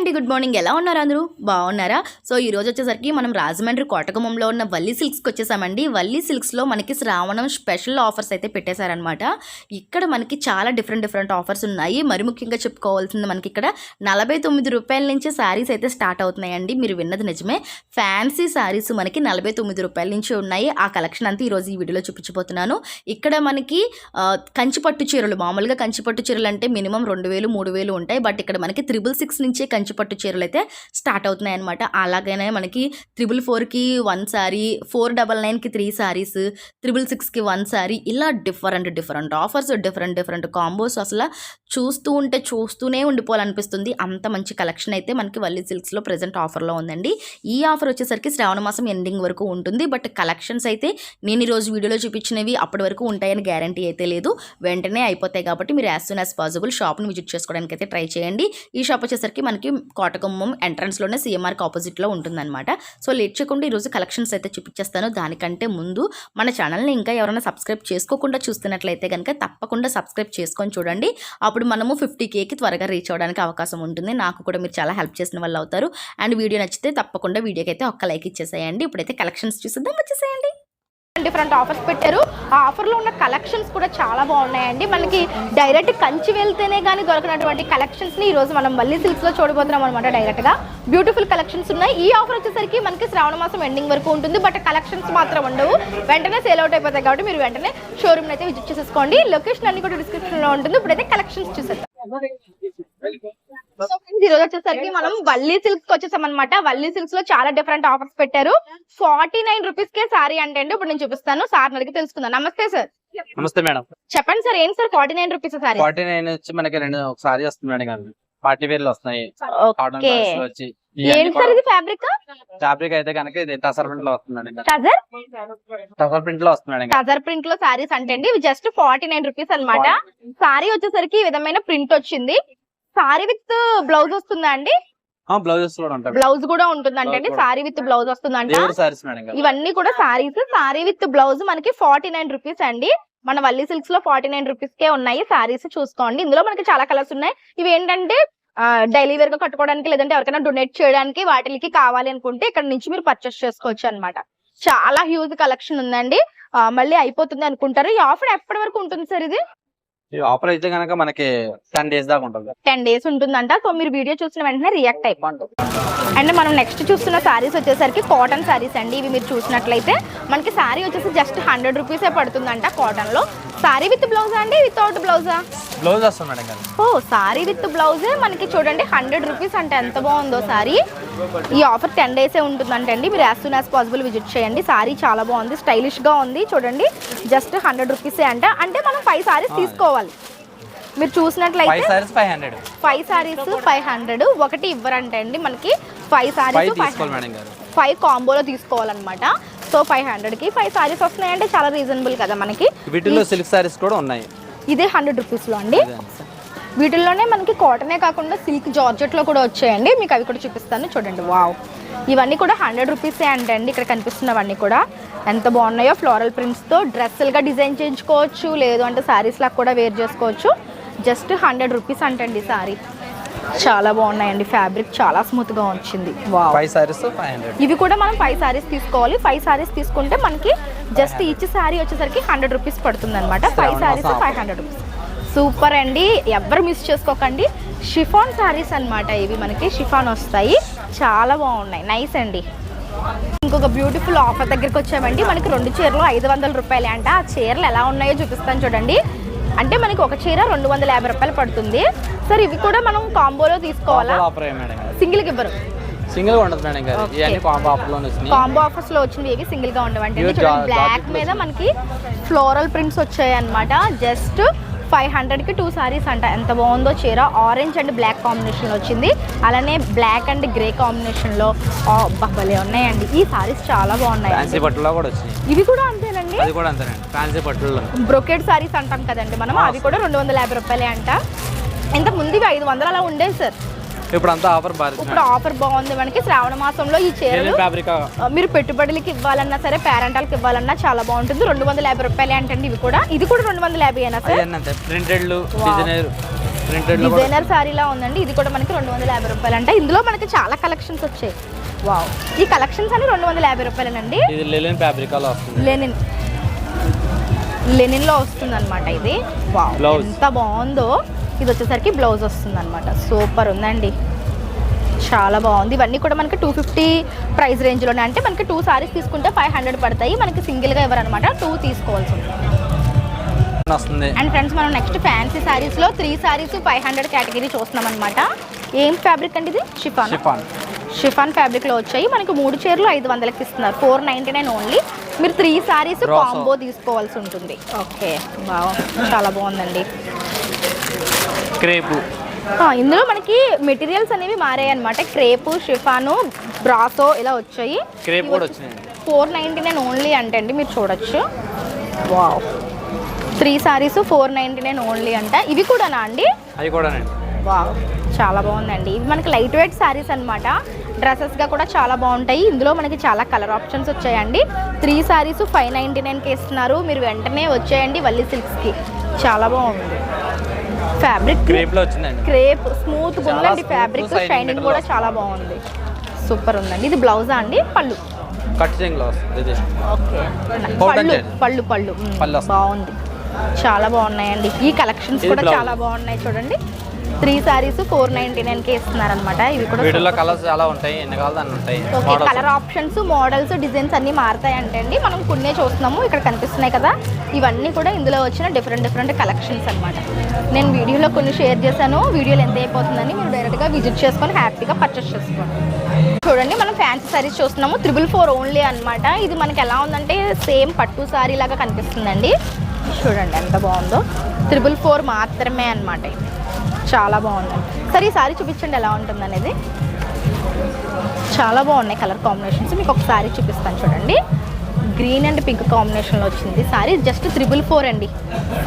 అండి, good morning. ఎలా ఉన్నారు అందరూ? బాగున్నారా? సో ఈ రోజు వచ్చేసరికి మనం రాజమండ్రి కోటగుమ్మంలో ఉన్న వల్లి సిల్క్స్కి వచ్చేసామండి. వల్లి సిల్క్స్లో మనకి శ్రావణం స్పెషల్ ఆఫర్స్ అయితే పెట్టేశారనమాట. ఇక్కడ మనకి చాలా డిఫరెంట్ ఆఫర్స్ ఉన్నాయి. మరి ముఖ్యంగా చెప్పుకోవాల్సింది మనకి ఇక్కడ 49 రూపాయల నుంచి శారీస్ అయితే స్టార్ట్ అవుతున్నాయండి. మీరు విన్నది నిజమే. ఫ్యాన్సీ శారీస్ మనకి 49 రూపాయల నుంచి ఉన్నాయి. ఆ కలెక్షన్ అంతా ఈరోజు ఈ వీడియోలో చూపించబోతున్నాను. ఇక్కడ మనకి కంచిపట్టు చీరలు, మామూలుగా కంచిపట్టు చీరలు అంటే మినిమం 2000 3000 ఉంటాయి. బట్ ఇక్కడ మనకి 666 నుంచే కంచిపట్టు చీరలు అయితే స్టార్ట్ అవుతున్నాయి అనమాట. అలాగనే మనకి 444కి 1 శారీ, 499కి 3 శారీస్, 666కి 1 శారీ, ఇలా డిఫరెంట్ ఆఫర్స్, డిఫరెంట్ కాంబోస్. అసలు చూస్తూనే ఉండిపోవాలనిపిస్తుంది. అంత మంచి కలెక్షన్ అయితే మనకి వల్లి సిల్క్స్లో ప్రెజెంట్ ఆఫర్లో ఉందండి. ఈ ఆఫర్ వచ్చేసరికి శ్రావణ మాసం ఎండింగ్ వరకు ఉంటుంది. బట్ కలెక్షన్స్ అయితే నేను ఈరోజు వీడియోలో చూపించినవి అప్పటి వరకు ఉంటాయని గ్యారంటీ అయితే లేదు. వెంటనే అయిపోతాయి కాబట్టి మీరు యాజ్ సూన్ యాజ్ పాసిబుల్ షాప్ని విజిట్ చేసుకోవడానికి అయితే ట్రై చేయండి. ఈ షాప్ వచ్చేసరికి మనకి కోటగుమ్మం ఎంట్రన్స్లోనే సిఎంఆర్కి ఆపోజిట్లో ఉంటుందన్నమాట. సో లేట్ చేయకుండా ఈరోజు కలెక్షన్స్ అయితే చూపించేస్తాను. దానికంటే ముందు మన ఛానల్ని ఇంకా ఎవరైనా సబ్స్క్రైబ్ చేసుకోకుండా చూస్తున్నట్లయితే కనుక తప్పకుండా సబ్స్క్రైబ్ చేసుకొని చూడండి. అప్పుడు మనము 50Kకి త్వరగా రీచ్ అవ్వడానికి అవకాశం ఉంటుంది. నాకు కూడా మీరు చాలా హెల్ప్ చేసిన వాళ్ళు అవుతారు. అండ్ వీడియో నచ్చితే తప్పకుండా వీడియోకి అయితే ఒక్క లైక్ ఇచ్చేసేయండి. ఇప్పుడైతే కలెక్షన్స్ చూసేద్దాం, వచ్చేసేయండి. డిఫరెంట్ ఆఫర్స్ పెట్టారు. ఆ ఆఫర్లో ఉన్న కలెక్షన్స్ కూడా చాలా బాగున్నాయండి. మనకి డైరెక్ట్ కంచి వెళ్తేనే కానీ దొరకనటువంటి కలెక్షన్స్ని ఈరోజు మనం వల్లి సిల్క్స్లో చూడబోతున్నాం అనమాట. డైరెక్ట్గా బ్యూటిఫుల్ కలెక్షన్స్ ఉన్నాయి. ఈ ఆఫర్ వచ్చేసరికి మనకి శ్రావణ మాసం ఎండింగ్ వరకు ఉంటుంది. బట్ కలెక్షన్స్ మాత్రం ఉండవు, వెంటనే సేల్ అవుట్ అయిపోతాయి. కాబట్టి మీరు వెంటనే షోరూమ్ అయితే విజిట్ చేసేసుకోండి. లొకేషన్ అన్ని కూడా డిస్క్రిప్షన్లో ఉంటుంది. ఇప్పుడైతే కలెక్షన్స్ చూసేద్దాం. ఈరోజు వచ్చేసరికి మనం వల్లి సిల్క్స్ వచ్చేసాం అనమాట. వల్లి సిల్క్స్ లో చాలా డిఫరెంట్ ఆఫర్స్ పెట్టారు. 49 రూపీస్ కే సారీ అంటే ఇప్పుడు నేను చూపిస్తాను. సార్ అడిగి తెలుసుకుందాం. నమస్తే సార్. నమస్తే మేడం. చెప్పండి సార్, ఏంటి సార్ 49 రూపీస్ సారీ? 49 వచ్చి మనకి రెండు సారీ వస్తుంది మేడం. పార్టీ వేర్ లో వస్తున్నాయి. ఏంటి సార్ ఇది? ఫ్యాబ్రిక్ అయితే కనుక ఇది టసర్ ప్రింట్ లో వస్తుంది. టసర్ ప్రింట్ లో వస్తుంది మేడం. టసర్ ప్రింట్ లో సారీస్ అంటే అండి ఇవి జస్ట్ 49 రూపీస్ అనమాట. సారీ వచ్చేసరికి ఈ విధమైన ప్రింట్ వచ్చింది. సారీ విత్ బ్లౌజ్ వస్తుందా అండి? బ్లౌజ్ కూడా ఉంటుందంటే అండి. సారీ విత్ బ్లౌజ్ వస్తుందంట. ఇవన్నీ కూడా సారీస్. సారీ విత్ బ్లౌజ్ మనకి 49 రూపీస్ అండి. మన వల్లి సిల్క్స్ లో 49 రూపీస్ కే ఉన్నాయి సారీస్. చూసుకోండి, ఇందులో మనకి చాలా కలర్స్ ఉన్నాయి. ఇవి ఏంటంటే డైలీ వేర్ గా కట్టుకోవడానికి, లేదంటే ఎవరికైనా డొనేట్ చేయడానికి వాటికి కావాలి అనుకుంటే ఇక్కడ నుంచి మీరు పర్చేస్ చేసుకోవచ్చు అనమాట. చాలా హ్యూజ్ కలెక్షన్ ఉందండి. మళ్ళీ అయిపోతుంది అనుకుంటారు. ఈ ఆఫర్ ఎప్పటి వరకు ఉంటుంది సార్? ఇది ఈ ఆఫర్ అయితే కనుక మనకి 10 days దాకా ఉంటుంది. 10 days ఉంటుందంట. సో మీరు వీడియో చూసిన వెంటనే రియాక్ట్ అయిపోండి. అండ్ మనం నెక్స్ట్ చూస్తున్న సారీస్ వచ్చేసరికి కాటన్ సారీస్ అండి. ఇవి మీరు చూసినట్లయితే మనకి సారీ వచ్చేసి జస్ట్ 100 రూపీసే పడుతుందంట కాటన్ లో. సారీ విత్ బ్లౌజ్ అండి, వితౌట్ బ్లౌజా? బ్లౌజ్ వస్తుంది మేడం. ఓ, సారీ విత్ బ్లౌజే మనకి చూడండి 100 రూపీస్ అంటే ఎంత బాగుందో సారీ. ఈ ఆఫర్ 10 days ఉంటుందంటే అండి. మీరు as soon as possible visit చేయండి. సారీ చాలా బాగుంది, స్టైలిష్ గా ఉంది. చూడండి, జస్ట్ 100 రూపీసే అంట. అంటే మనం 5 సారీస్ తీసుకోవాలి. మీరు చూసినట్లయితే 5 సారీస్ 500. ఒకటి ఇవ్వరంటే అండి. మనకి 5 సారీస్ 5 కాంబోలో తీసుకోవాలన్నమాట. సో 500కి 5 సారీస్ వస్తున్నాయంటే చాలా రీజనబుల్ కదా మనకి. వీటిలో సిల్క్ సారీస్ కూడా ఉన్నాయి. ఇదే 100 రూపీస్ లో అండి. వీటిల్లోనే మనకి కాటనే కాకుండా సిల్క్ జార్జెట్ లో కూడా వచ్చాయండి. మీకు అవి కూడా చూపిస్తాను. చూడండి, వావ్, ఇవన్నీ కూడా 100 రూపీసే అంటే అండి. ఇక్కడ కనిపిస్తున్నవన్నీ కూడా ఎంత బాగున్నాయో. ఫ్లోరల్ ప్రింట్స్ తో డ్రెస్సులుగా డిజైన్ చేయించుకోవచ్చు, లేదు అంటే సారీస్ లాగా కూడా వేర్ చేసుకోవచ్చు. జస్ట్ 100 రూపీస్ అంటండి సారీ. చాలా బాగున్నాయండి. ఫ్యాబ్రిక్ చాలా స్మూత్ గా వచ్చింది. వావ్, 5 సారీస్ 500. ఇవి కూడా మనం 5 సారీస్ తీసుకోవాలి. 5 సారీస్ తీసుకుంటే మనకి జస్ట్ ఈచ్ సారీ వచ్చేసరికి 100 రూపీస్ పడుతుంది అనమాట. 5 సారీస్ 500 రూపీస్. సూపర్ అండి, ఎవరు మిస్ చేసుకోకండి. షిఫాన్ సారీస్ అనమాట. ఇవి మనకి షిఫాన్ వస్తాయి, చాలా బాగున్నాయి. నైస్ అండి. ఇంకొక బ్యూటిఫుల్ ఆఫర్ దగ్గరికి వచ్చామండి. మనకి 2 చీరలు 500 రూపాయలే అంట. ఆ చీరలు ఎలా ఉన్నాయో చూపిస్తాను చూడండి. అంటే మనకి ఒక చీర 250 రూపాయలు పడుతుంది. సార్ ఇవి కూడా మనం కాంబోలో తీసుకోవాలా? సింగిల్ కి ఇవ్వరు. సింగిల్ గా ఉండదు మేడం గారు. ఇవన్నీ కాంబో ఆఫర్ లో వచ్చినాయి. కాంబో ఆఫర్స్ లో వచ్చినవి ఏవి సింగిల్ గా ఉండవండి. బ్లాక్ మీద మనకి ఫ్లోరల్ ప్రింట్స్ వచ్చాయి అన్నమాట. జస్ట్ 500కి 2 సారీస్ అంట. ఎంత బాగుందో చీర. ఆరెంజ్ అండ్ బ్లాక్ కాంబినేషన్ వచ్చింది. అలానే బ్లాక్ అండ్ గ్రే కాంబినేషన్ లో భలే ఉన్నాయండి. ఈ సారీస్ చాలా బాగున్నాయి. ఫ్యాన్సీ పట్టులో కూడా వచ్చాయి. ఇవి కూడా అంతేనండి. అది కూడా అంతేనండి, ఫ్యాన్సీ పట్టులో. బ్రొకెట్ సారీస్ అంటాం కదండి మనం, అవి కూడా 250 రూపాయలే అంట. ఇంత ముందు ఇవి 500 అలా ఉండేవి సార్. ఇప్పుడు అంతా ఆఫర్ బాగుంది. ఇప్పుడు ఆఫర్ బాగుంది మనకి. శ్రావణ మాసంలో ఈ చీరలు మీరు పెట్టుబడులకి ఇవ్వాలన్నా సరే, పేరెంటాలకి ఇవ్వాలన్నా చాలా బాగుంటుంది. 250 రూపాయలే అంటండి. ఇవి కూడా, ఇది కూడా 250 అయినా సార్. ప్రింటెడ్ డిజైనర్ శారీలా ఉందండి. ఇది కూడా మనకి 250 రూపాయలు అంట. ఇందులో మనకి చాలా కలెక్షన్స్ వచ్చాయి. వావ్, ఈ కలెక్షన్స్ అన్ని 250 రూపాయలేనండి. ఇది లెనిన్ ఫ్యాబ్రిక్ అలా వస్తుంది. లెనిన్లో వస్తుంది అనమాట ఇది. వావ్, ఎంత బాగుందో. ఇది వచ్చేసరికి బ్లౌజ్ వస్తుంది అనమాట. సూపర్ ఉందండి, చాలా బాగుంది. ఇవన్నీ కూడా మనకి 250 ప్రైస్ రేంజ్లోనే. అంటే మనకి 2 సారీస్ తీసుకుంటే 500 పడతాయి. మనకి సింగిల్గా ఇవ్వరనమాట, 2 తీసుకోవాల్సి ఉంటుంది. అండ్ ఫ్రెండ్స్, మనం నెక్స్ట్ ఫ్యాన్సీ శారీస్లో 3 సారీస్ 500 కేటగిరీ చూస్తున్నాం అనమాట. ఏం ఫ్యాబ్రిక్ అండి ఇది? షిఫాన్ ఫ్యాబ్రిక్లో వచ్చాయి. మనకి 3 చీరలు 500కి ఇస్తున్నారు. 499 ఓన్లీ. మీరు 3 సారీస్ కాంబో తీసుకోవాల్సి ఉంటుంది. ఓకే, చాలా బాగుందండి. క్రేపు ఇందులో మనకి మెటీరియల్స్ అనేవి మారాయి అనమాట. క్రేపు, షిఫాను, బ్రాసో ఇలా వచ్చాయి. 499 ఓన్లీ అంటే అండి, మీరు చూడొచ్చు. వావ్, 3 సారీస్ 499 ఓన్లీ అంట. ఇవి కూడానా అండి? అవి కూడానండి. వావ్, చాలా బాగుందండి. ఇవి మనకి లైట్ వెయిట్ శారీస్ అనమాట. డ్రెస్సెస్గా కూడా చాలా బాగుంటాయి. ఇందులో మనకి చాలా కలర్ ఆప్షన్స్ వచ్చాయండి. 3 సారీస్ 599కి ఇస్తున్నారు. మీరు వెంటనే వచ్చేయండి వల్లి సిల్క్స్కి. చాలా బాగుంది. ఫ్యాబ్రిక్ క్రేప్లో వచ్చిందండి. క్రేప్ స్మూత్ ఉందండి. ఫ్యాబ్రిక్ షైనింగ్ కూడా చాలా బాగుంది. సూపర్ ఉందండి. ఇది బ్లౌజా అండి? పళ్ళు ఓకే, పళ్ళు బాగుంది. చాలా బాగున్నాయండి. ఈ కలెక్షన్స్ కూడా చాలా బాగున్నాయి చూడండి. 3 సారీస్ 499కి ఇస్తున్నారనమాట. ఇవి కూడా కలర్స్ చాలా ఉంటాయి. ఎన్ని కావాలి అన్ని ఉంటాయి. Okay, colour options, models, designs అన్నీ మారుతాయి అంటే అండి. మనం కొన్నే చూస్తున్నాము, ఇక్కడ కనిపిస్తున్నాయి కదా. ఇవన్నీ కూడా ఇందులో వచ్చిన డిఫరెంట్ కలెక్షన్స్ అనమాట. నేను వీడియోలో కొన్ని షేర్ చేశాను. వీడియోలో ఎంత అయిపోతుందని మీరు డైరెక్ట్గా విజిట్ చేసుకొని హ్యాపీగా పర్చేస్ చేసుకోండి. చూడండి, మనం ఫ్యాన్సీ సారీస్ చూస్తున్నాము. 444 ఓన్లీ అనమాట. ఇది మనకి ఎలా ఉందంటే సేమ్ పట్టు సారీ లాగా కనిపిస్తుందండి. చూడండి ఎంత బాగుందో. 444 మాత్రమే అనమాట. ఇది చాలా బాగుంది. సరే, ఈ సారీ చూపించండి ఎలా ఉంటుంది అనేది. చాలా బాగున్నాయి కలర్ కాంబినేషన్స్. మీకు ఒక సారీ చూపిస్తాను చూడండి. గ్రీన్ అండ్ పింక్ కాంబినేషన్లో వచ్చింది సారీ. జస్ట్ 444 అండి.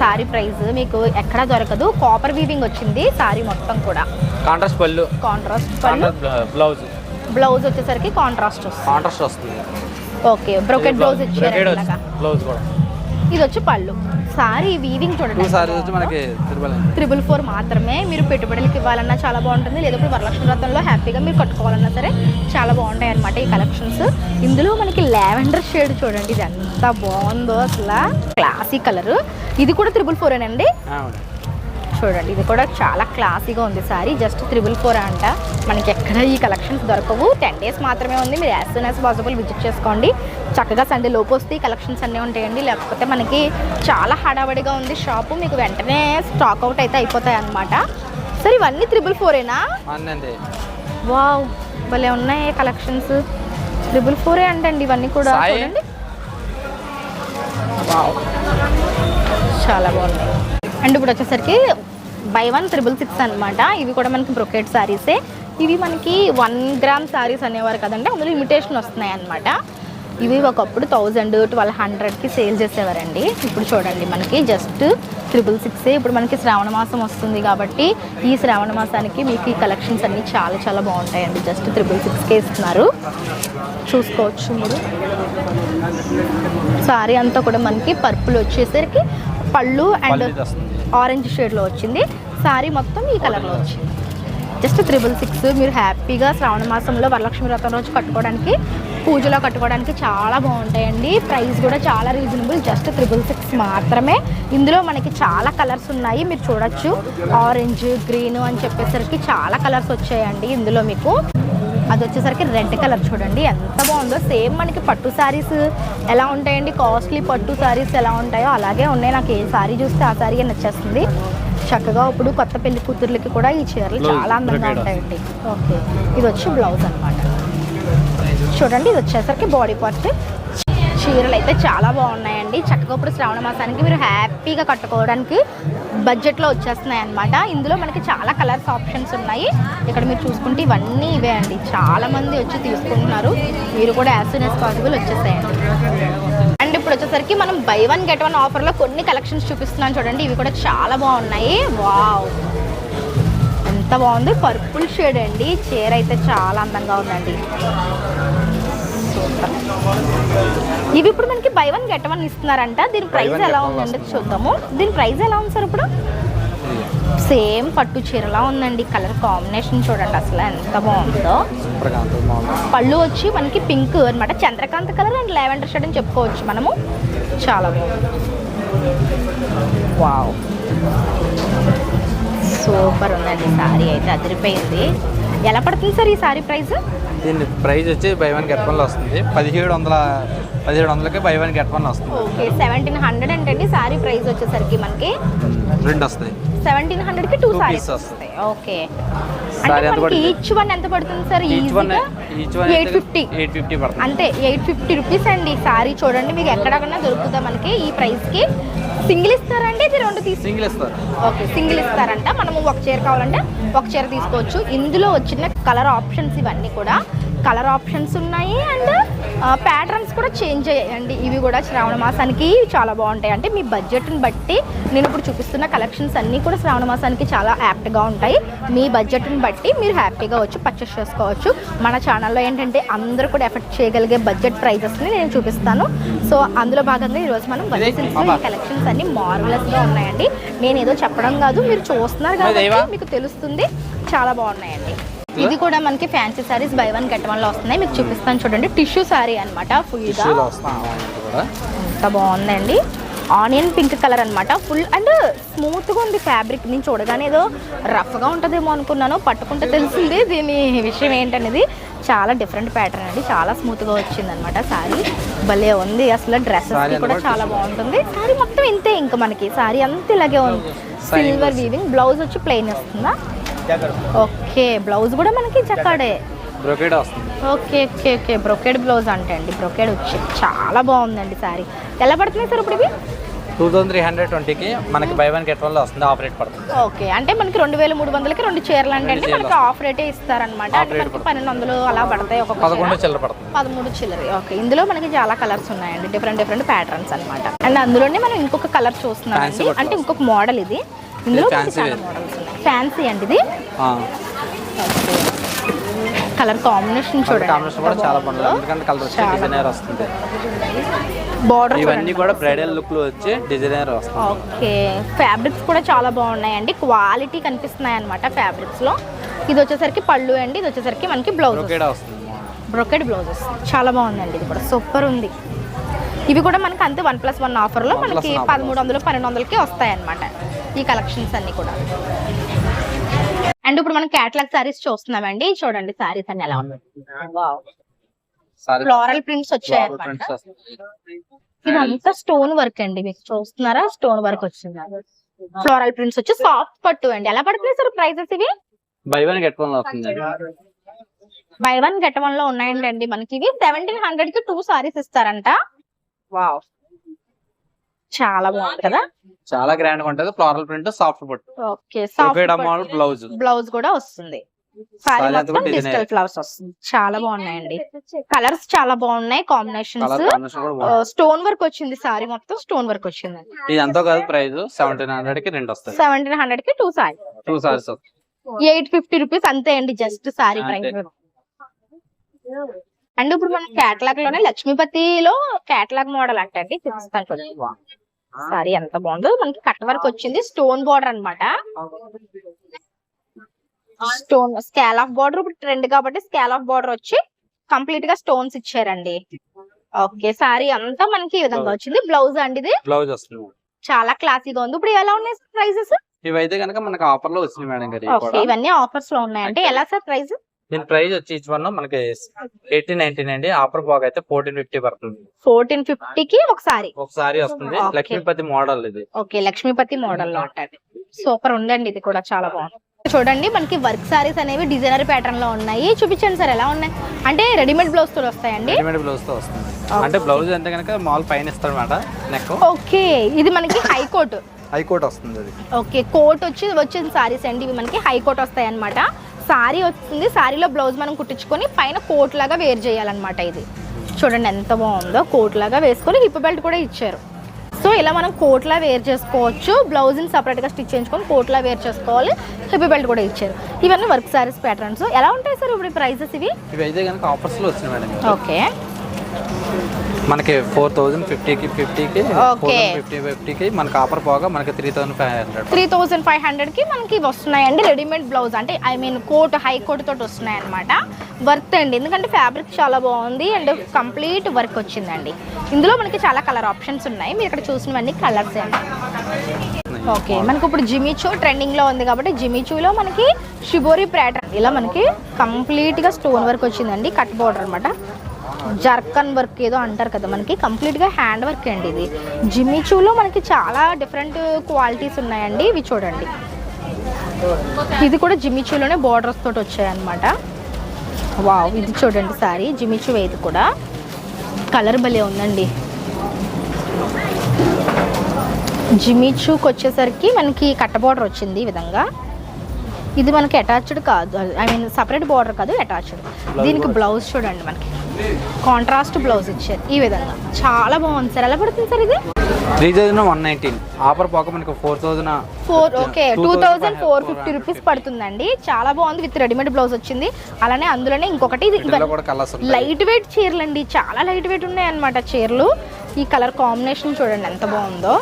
సారీ ప్రైస్ మీకు ఎక్కడా దొరకదు. కాపర్ వీవింగ్ వచ్చింది సారీ మొత్తం కూడా. కాంట్రాస్ట్ పళ్ళు, బ్లౌజ్ వచ్చేసరికి కాంట్రాస్ట్ వస్తుంది. ఓకే, బ్రోకెట్ బ్లౌజ్ ఇచ్చారు. ఇది వచ్చి పళ్ళు. సారీ వీవింగ్ చూడండి. 444 మాత్రమే. మీరు పెట్టుబడులకి ఇవ్వాలన్నా చాలా బాగుంటుంది. లేదంటే వరలక్ష్మి వ్రతంలో హ్యాపీగా మీరు కట్టుకోవాలన్నా సరే చాలా బాగుంటాయి అనమాట ఈ కలెక్షన్స్. ఇందులో మనకి లావెండర్ షేడ్ చూడండి. ఇది ఎంత బాగుందో అసలు. Classy colour. ఇది కూడా 444 అండి. చూడండి, ఇది కూడా చాలా క్లాసీగా ఉంది సారీ. జస్ట్ 444 అంట. మనకి ఎక్కడ ఈ కలెక్షన్స్ దొరకవు. 10 డేస్ మాత్రమే ఉంది. మీరు as soon as possible visit చేసుకోండి. చక్కగా సండే లోపు వస్తే ఈ కలెక్షన్స్ అన్నీ ఉంటాయండి. లేకపోతే మనకి చాలా హడావడిగా ఉంది షాపు. మీకు వెంటనే స్టాక్ అవుట్ అయితే అయిపోతాయి అనమాట. సరే, ఇవన్నీ 444ఏనా? వావ్, భలే ఉన్నాయి కలెక్షన్స్. 444 అంటండి ఇవన్నీ కూడా. చూడండి, వావ్, చాలా బాగున్నాయి. అండ్ ఇప్పుడు వచ్చేసరికి బై 1 666 అనమాట. ఇవి కూడా మనకి బ్రొకెట్ శారీసే. ఇవి మనకి 1 గ్రామ్ శారీస్ అనేవారు కదండి. అందులో ఇమిటేషన్ వస్తున్నాయి అనమాట. ఇవి ఒకప్పుడు 1000, 1200కి సేల్ చేసేవారండి. ఇప్పుడు చూడండి మనకి జస్ట్ 666. ఇప్పుడు మనకి శ్రావణ మాసం వస్తుంది కాబట్టి ఈ శ్రావణ మాసానికి మీకు ఈ కలెక్షన్స్ అన్నీ చాలా చాలా బాగుంటాయండి. జస్ట్ 666కే ఇస్తున్నారు. చూసుకోవచ్చు మీరు. సారీ అంతా కూడా మనకి పర్పుల్ వచ్చేసరికి పళ్ళు అండ్ ఆరెంజ్ షేడ్లో వచ్చింది. సారీ మొత్తం ఈ కలర్లో వచ్చింది. జస్ట్ 666. మీరు హ్యాపీగా శ్రావణ మాసంలో వరలక్ష్మి వ్రతం రోజు కట్టుకోవడానికి, పూజలో కట్టుకోవడానికి చాలా బాగుంటాయండి. ప్రైస్ కూడా చాలా రీజనబుల్. జస్ట్ 666 మాత్రమే. ఇందులో మనకి చాలా కలర్స్ ఉన్నాయి. మీరు చూడొచ్చు. ఆరెంజ్, గ్రీన్ అని చెప్పేసరికి చాలా కలర్స్ వచ్చాయండి ఇందులో మీకు. అది వచ్చేసరికి రెడ్ కలర్ చూడండి ఎంత బాగుందో. సేమ్ మనకి పట్టు శారీస్ ఎలా ఉంటాయండి, కాస్ట్లీ పట్టు శారీస్ ఎలా ఉంటాయో అలాగే ఉన్నాయి. నాకు ఏ శారీ చూస్తే ఆ శారీ నచ్చేస్తుంది. చక్కగా ఇప్పుడు కొత్త పెళ్లి కూతుర్లకి కూడా ఈ చీరలు చాలా అందంగా ఉంటాయండి. ఓకే, ఇది వచ్చి బ్లౌజ్ అనమాట. చూడండి, ఇది వచ్చేసరికి బాడీ పార్ట్. చీరలు అయితే చాలా బాగున్నాయండి. చక్కగా ఇప్పుడు శ్రావణ మాసానికి మీరు హ్యాపీగా కట్టుకోవడానికి బడ్జెట్లో వచ్చేస్తున్నాయి అనమాట. ఇందులో మనకి చాలా కలర్స్ ఆప్షన్స్ ఉన్నాయి. ఇక్కడ మీరు చూసుకుంటే ఇవన్నీ ఇవే అండి. చాలామంది వచ్చి తీసుకుంటున్నారు. మీరు కూడా యాజ్ సూన్ యాజ్ పాసిబుల్ వచ్చేసాయండి. అండ్ ఇప్పుడు వచ్చేసరికి మనం బై 1 గెట్ 1 ఆఫర్లో కొన్ని కలెక్షన్స్ చూపిస్తున్నాను చూడండి. ఇవి కూడా చాలా బాగున్నాయి. వావ్, ఎంత బాగుంది. పర్పుల్ షేడ్ అండి. చీర అయితే చాలా అందంగా ఉందండి. సూపర్. ఇవి ఇప్పుడు మనకి బై 1 గెట్ 1 ఇస్తున్నారంట. దీని ప్రైస్ ఎలా ఉందండి చూద్దాము. దీని ప్రైస్ ఎలా ఉంది సార్ ఇప్పుడు? సేమ్ పట్టు చీరలా ఉందండి. కలర్ కాంబినేషన్ చూడండి అసలు ఎంత బాగుందో. పళ్ళు వచ్చి మనకి పింక్ అన్నమాట, Chandrakanta colour and lavender shade అని చెప్పుకోవచ్చు మనము. చాలా బాగుంది. వావ్, సూపర్ ఉందండి. సారీ అయితే అదిరిపోయింది. ఎలా పడుతుంది సార్ ఈ సారీ ప్రైస్? దీని ప్రైస్ వచ్చి బై వన్ గెట్ వన్ లో వస్తుంది. 1700కి బై వన్ గెట్ వన్ వస్తుంది. ఓకే, 1700 అంటే సారీ ప్రైస్ వచ్చేసరికి మనకి 2 వస్తాయి. 1700కి 2 సారీస్ వస్తాయి. ఓకే, అంటే మనకి ఈచ్ వన్ ఎంత పడుతుంది సార్? ఈజీగా 850 పడుతుంది. అంతే, 850 రూపీస్ అండి. సారీ చూడండి, మీకు ఎక్కడకన్నా దొరుకుతుందా మనకి ఈ ప్రైస్కి? సింగిల్ ఇస్తారండి? ఇది 2 సింగిల్ ఇస్తారు. ఓకే, సింగిల్ ఇస్తారంట. మనము ఒక చీర కావాలంటే ఒక చీర తీసుకోవచ్చు. ఇందులో వచ్చిన కలర్ ఆప్షన్స్ ఇవన్నీ కూడా కలర్ ఆప్షన్స్ ఉన్నాయి అండ్ ప్యాటర్న్స్ కూడా చేంజ్ అయ్యాయండి. ఇవి కూడా శ్రావణ మాసానికి చాలా బాగుంటాయి. అంటే మీ బడ్జెట్ని బట్టి నేను ఇప్పుడు చూపిస్తున్న కలెక్షన్స్ అన్నీ కూడా శ్రావణ మాసానికి చాలా యాప్ట్గా ఉంటాయి. మీ బడ్జెట్ని బట్టి మీరు హ్యాపీగా వచ్చి పర్చేస్ చేసుకోవచ్చు. మన ఛానల్లో ఏంటంటే అందరూ కూడా ఎఫెక్ట్ చేయగలిగే బడ్జెట్ ప్రైజెస్ని నేను చూపిస్తాను. సో అందులో భాగంగా ఈరోజు మనం వల్లీ సిల్క్స్లో ఈ కలెక్షన్స్ అన్నీ మార్వెలస్గా ఉన్నాయండి. నేను ఏదో చెప్పడం కాదు, మీరు చూస్తున్నారు కాబట్టి మీకు తెలుస్తుంది. చాలా బాగున్నాయండి. ఇది కూడా మనకి fancy saris by one get one లో వస్తున్నాయి. మీకు చూపిస్తాను చూడండి. టిష్యూ సారీ అనమాట, ఫుల్ గా ఎంత బాగుందండి. ఆనియన్ పింక్ కలర్ అనమాట, ఫుల్ అండ్ స్మూత్ గా ఉంది ఫ్యాబ్రిక్. నేను చూడగానే ఏదో రఫ్ గా ఉంటుందేమో అనుకున్నాను, పట్టుకుంటే తెలిసింది దీని విషయం ఏంటనేది. చాలా డిఫరెంట్ ప్యాటర్న్ అండి, చాలా స్మూత్ గా వచ్చింది అనమాట. సారీ భలే ఉంది అసలు. డ్రెస్సెస్ కూడా చాలా బాగుంటుంది. సారీ మొత్తం ఇంతే, ఇంకా మనకి సారీ అంతా ఇలాగే ఉంది. Silver weaving. బ్లౌజ్ వచ్చి ప్లెయిన్ వస్తుందా? ఓకే, బ్లౌజ్ కూడా మనకి జకాడే బ్రోకేడ్ వస్తుంది. Okay okay okay, brocade blouse అంటే అండి. బ్రోకేడ్ వచ్చి చాలా బాగుందండి సారీ. ఎలా పడుతుంది సార్ ఇప్పుడు ఇవి? 2320కి మనకి బై వన్ గెట్ వన్ లో వస్తుంది. ఆఫ్ రేట్ పడుతుంది. ఓకే, అంటే మనకి 2300కి 2 చీరలు అంటే మనకి ఆఫ్ రేటే ఇస్తారనమాట. అంటే మనకి 1200 అలా పడతాయి. ఒక 11 చిల్లర పడుతుంది. 13 చిల్లర. ఓకే, ఇందులో మనకి చాలా కలర్స్ ఉన్నాయండి, డిఫరెంట్ ప్యాటర్న్స్ అనమాట. అండ్ అందులోనే మనం ఇంకొక కలర్ చూస్తున్నామండి, అంటే ఇంకొక మోడల్ ఇది. ఇందులో చాలా మోడల్స్ ఉన్నాయి. ఫ్యాన్సీ అండి ఇది. కలర్ కాంబినేషన్ చూడండి, చాలా బాగుంది. ఎందుకంటే కలర్ వచ్చి డిజైనర్ వస్తుంది. బార్డర్ ఇవన్నీ కూడా బ్రైడల్ లుక్ లో వచ్చి డిజైనర్ వస్తుంది. ఓకే, ఫ్యాబ్రిక్స్ కూడా చాలా బాగున్నాయండి. క్వాలిటీ కనిపిస్తున్నాయి అనమాట ఫ్యాబ్రిక్స్ లో. ఇది వచ్చేసరికి పళ్ళు అండి, ఇది వచ్చేసరికి మనకి బ్లౌజ్ వస్తుంది. బ్రోకెడ్ బ్లౌజ్ వస్తుంది. చాలా బాగుందండి, ఇది కూడా సూపర్ ఉంది. ఇవి కూడా మనకి అంతే 1+1 ఆఫర్లో మనకి 1300 1200కి వస్తాయి అనమాట ఈ కలెక్షన్స్ అన్ని కూడా. అండ్ ఇప్పుడు మనం క్యాటలాగ్ సారీస్ చూస్తున్నామండి. చూడండి సారీస్ అన్ని ఎలా ఉన్నాయి. ఫ్లోరల్ ప్రింట్స్ వచ్చాయి అనమాట. ఇదంతా స్టోన్ వర్క్ అండి, మీకు చూస్తున్నారా? స్టోన్ వర్క్ వచ్చింది. ఫ్లోరల్ ప్రింట్స్ వచ్చి సాఫ్ట్ పట్టు అండి. ఎలా పడుతుంది సార్ ప్రైసెస్ ఇవి? బై వన్ గెట్ వన్ లో వస్తుంది. బై వన్ గెట్ వన్ లో ఉన్నాయండి మనకి. ఇవి 1700కి 2 సారీస్ ఇస్తారంట. వావ్, చాలా బాగుంది కదా, చాలా గ్రాండ్ గా ఉంటది. ఫ్లోరల్ ప్రింట్, సాఫ్ట్ పట్టు. ఓకే, సాఫ్ట్ బ్లౌజ్ బ్లౌజ్ కూడా వస్తుంది. సారీ మొత్తం డిజిటల్ ఫ్లవర్స్ వస్తుంది. చాలా బాగున్నాయండి, కలర్స్ చాలా బాగున్నాయి, కాంబినేషన్స్. స్టోన్ వర్క్ వచ్చింది, సారీ మొత్తం స్టోన్ వర్క్ వచ్చింది. ఇది ఎంతో కాదు ప్రైస్ 1700కి 2 వస్తాయి. 1700కి 2 సారీస్ 850 రూపీస్ అంతే అండి, జస్ట్ సారీ ప్రైస్. అండ్ ఇప్పుడు మనం క్యాటలాగ్ లోనే లక్ష్మీపతిలో క్యాటలాగ్ మోడల్ అంటే చూపిస్తాను చూడండి. సారీ ఎంత బాగుందో, మనకి కట్ వర్క్ వచ్చింది, స్టోన్ బార్డర్ అన్నమాట. స్టోన్ స్కాల్ ఆఫ్ బార్డర్ ఇప్పుడు ట్రెండ్ కాబట్టి స్కాల్ ఆఫ్ బార్డర్ వచ్చి కంప్లీట్ గా స్టోన్స్ ఇచ్చారండి. ఓకే, సారీ అంతా మనకి ఈ విధంగా వచ్చింది. బ్లౌజ్ అండి, ఇది బ్లౌజ్ వస్తుంది. చాలా క్లాసీగా ఉంది. ఇప్పుడు ఎలా ఉన్నాయి ప్రైసెస్? ఇవైతే కనుక మనకి ఆఫర్ లో వచ్చింది మేడం గారు. ఇవన్నీ ఆఫర్స్ లో ఉన్నాయంటే ఎలా సార్ ప్రైస్? దీని ప్రైస్ వచ్చి ఈచ్ వన్ మనకి 1819 అండి. ఆఫర్ బాగా అయితే 1450 పడుతుంది. 1450కి ఒకసారి వస్తుంది. లక్ష్మీపతి మోడల్ ఇది. ఓకే, లక్ష్మీపతి మోడల్ లో ఉంటుంది. సూపర్ ఉందండి, ఇది కూడా చాలా బాగుంది. చూడండి మనకి వర్క్ సారీస్ అనేవి డిజైనర్ ప్యాటర్న్ లో ఉన్నాయి. చూపించండి సార్ ఎలా ఉన్నాయి. అంటే రెడీమేడ్ బ్లౌజ్ తో వస్తాయండి. రెడీమేడ్ బ్లౌజ్ తో వస్తుంది. అంటే బ్లౌజ్ అంటే కనుక మాల్ పైన ఇస్తాడు అన్నమాట, నెక్. ఓకే, ఇది మనకి హైకోట్ వస్తుంది అది. ఓకే, కోట్ వచ్చింది సారీస్ అండి. ఇవి మనకి హైకోట్ వస్తాయి అనమాట. సారీ వస్తుంది, సారీలో బ్లౌజ్ మనం కుట్టించుకొని పైన కోట్ లాగా వేర్ చేయాలన్నమాట. ఇది చూడండి ఎంత బాగుందో, కోట్ లాగా వేసుకొని హిప్ బెల్ట్ కూడా ఇచ్చారు. సో ఇలా మనం కోట్లా వేర్ చేసుకోవచ్చు. బ్లౌజ్ని సపరేట్గా స్టిచ్ చేయించుకొని కోట్లా వేర్ చేసుకోవాలి. హిప్ బెల్ట్ కూడా ఇచ్చారు. ఇవన్నీ వర్క్ సారీస్ ప్యాటర్న్స్. ఎలా ఉంటాయి సార్ ఇప్పుడు ప్రైసెస్ ఇవి? ఇవి అయితే కనుక ఆఫర్స్ లో వచ్చినాయి మేడం. ఓకే, మనకి 4050కి 50కి Okay. 50కి మనకి ఆఫర్ పోగా మనకి 3500. 3500కి మనకి ఇవి వస్తున్నాయండి రెడీమేడ్ బ్లౌజ్, అంటే I mean coat, high coat తోటి వస్తున్నాయి అనమాట. వర్త్ అండి, ఎందుకంటే ఫ్యాబ్రిక్ చాలా బాగుంది అండ్ కంప్లీట్ వర్క్ వచ్చిందండి. ఇందులో మనకి చాలా కలర్ ఆప్షన్స్ ఉన్నాయి, మీరు ఇక్కడ చూసినవన్నీ కలర్స్ అండి. ఓకే, మనకి ఇప్పుడు జిమిచూ ట్రెండింగ్లో ఉంది కాబట్టి జిమిచూలో మనకి షిబోరి ప్యాటర్న్ ఇలా మనకి కంప్లీట్గా స్టోన్ వర్క్ వచ్చిందండి. కట్ బోర్డర్ అనమాట, జర్కన్ వర్క్ ఏదో అంటారు కదా, మనకి కంప్లీట్గా హ్యాండ్ వర్క్ అండి. ఇది జిమిచూలో మనకి చాలా డిఫరెంట్ క్వాలిటీస్ ఉన్నాయండి. ఇవి చూడండి, ఇది కూడా జిమిచూలోనే బోర్డర్స్ తోటి వచ్చాయన్నమాట. వావ్, ఇది చూడండి సారీ జిమిచూ, ఇది కూడా కలర్ భలే ఉందండి. జిమిచూకి వచ్చేసరికి మనకి కట్ట బోర్డర్ వచ్చింది ఈ విధంగా. ఇది మనకి అటాచ్డ్ కాదు, ఐ మీన్ సపరేట్ బార్డర్ కాదు, అటాచ్డ్. దీనికి బ్లౌజ్ చూడండి, మనకి కాంట్రాస్ట్ బ్లౌజ్ ఇచ్చారు ఈ విధంగా. చాలా బాగుంది సార్. ఎలా పడుతుంది సార్ ఇది? 3119 ఆఫర్ పోక మనకి 2450 రూపీస్ పడుతుందండి. చాలా బాగుంది, విత్ రెడీమేడ్ బ్లౌజ్ వచ్చింది. అలానే అందులోనే ఇంకొకటి లైట్ వెయిట్ చీరలు అండి, చాలా లైట్ వెయిట్ ఉన్నాయి అన్నమాట చీరలు. ఈ కలర్ కాంబినేషన్ చూడండి ఎంత బాగుందో.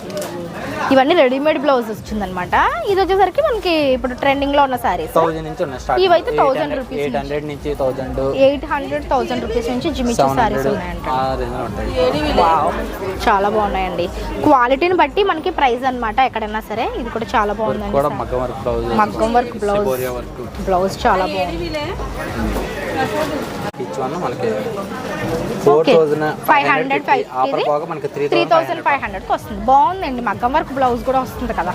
ఇవన్నీ రెడీమేడ్ బ్లౌజ్ వచ్చిందనమాట. ఇది వచ్చేసరికి మనకి ఇప్పుడు ట్రెండింగ్ లో ఉన్న సారీస్. ఇవైతే 1000 రూపీస్, 800 రూపీస్ నుంచి జిమిచూ సారీస్ ఉన్నాయంట. చాలా బాగున్నాయండి, క్వాలిటీని బట్టి మనకి ప్రైస్ అన్నమాట ఎక్కడైనా సరే. ఇది కూడా చాలా బాగుందండి, మగ్గం వర్క్ బ్లౌజ్. బ్లౌజ్ చాలా బాగుంది. 4500 వస్తుంది. బాగుందండి, మగ్గం వర్క్ బ్లౌజ్ కూడా వస్తుంది కదా.